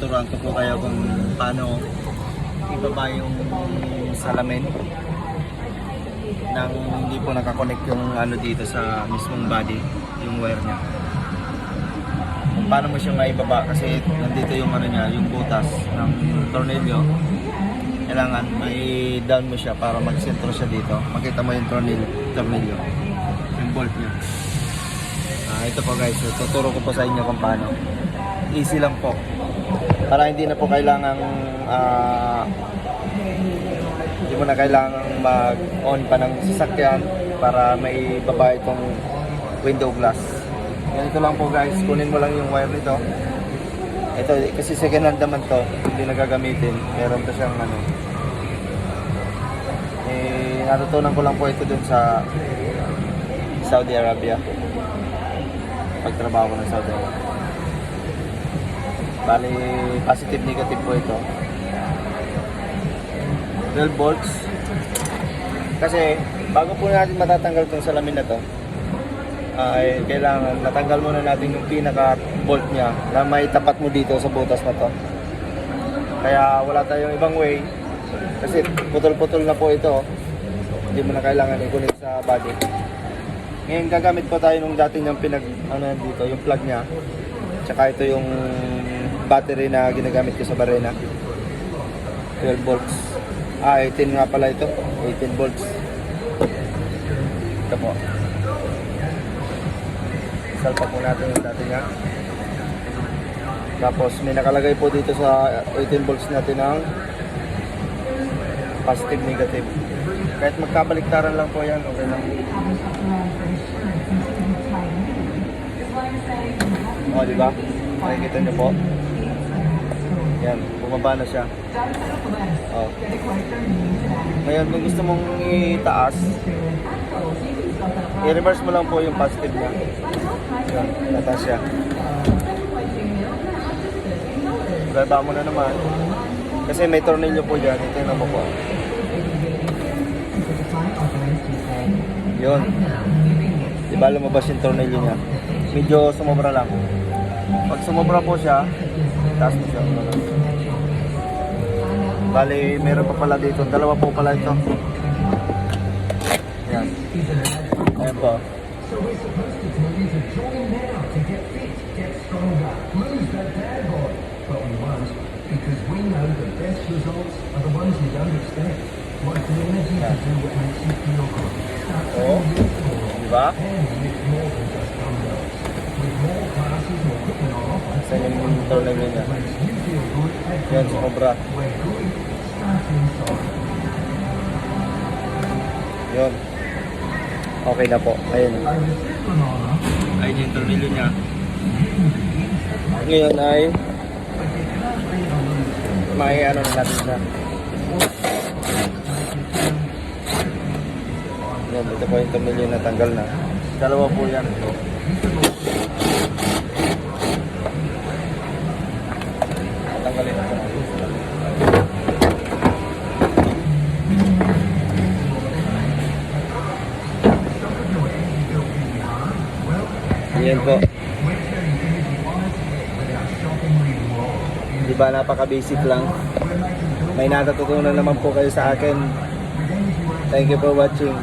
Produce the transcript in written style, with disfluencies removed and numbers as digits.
Turuan ko po kayo kung paano ibaba yung salamin nang hindi po nakakonect yung ano dito sa mismong body, yung wire niya. Kung paano mo siya maibaba kasi nandito yung ano niya, yung butas ng tornilyo. Kailangan may down mo siya para mag-sentro siya dito. Makita mo yung tornilyo, yung bolt niya. Ito po guys, tuturo ko po sa inyo kung paano. Easy lang po. Para hindi na po kailangang hindi mo na kailangang mag-on pa ng sasakyan para may baba itong window glass. Ganito lang po guys, kunin mo lang yung wire nito. Ito kasi second hand naman to, hindi nagagamitin. Meron to siyang ano. Natutunan ko lang po ito dun sa Saudi Arabia. Pagtrabaho ko ng Saudi Arabia. Bali, positive negative po ito. 12 volts. Kasi bago po natin matatanggal itong salamin na to, ay kailangan matanggal muna natin yung pinaka bolt niya na may tapat mo dito sa butas na to. Kaya wala tayong ibang way kasi putol-putol na po ito. Hindi mo na kailangan i-connect sa body. Ngayon gagamit po tayo nung dati niyang dito, yung plug niya. Tsaka ito yung battery na ginagamit ko sa Barena. 12 volts. 18 nga pala ito. 18 volts. Ito po. Salpa po natin yung dati niya. Tapos may nakalagay po dito sa 18 volts natin ng positive negative. Kahit magkabaliktaran lang po yan, okay lang. O, diba? Makikita nyo po. Yan, bumaba na siya. O. Ngayon, kung gusto mong itaas, i-reverse mo lang po yung positive niya. Yan, tataas siya. Baba mo na naman. Kasi may tornilyo po dyan. Ito mo po. Yun. Diba lumabas yung tornilyo niya? Medyo sumobra lang. Pag sumobra po siya, taas mo siya. Bali, meron pa pala dito. Dalawa po pala ito. Yan. Ayan po. Oh, diba? Saan yung tornilyo niya? Yan, sumobra. Yun. Okay na po. Ayun. Ayun yung tornilyo niya. Ngayon ay may ano na natin siya. Yan, ito po yung tornilyo na tanggal na. Dalawa po yan. Tanggalin na po. Yan po. Diba napaka-basic lang. May natututunan naman po kayo sa akin. Thank you for watching.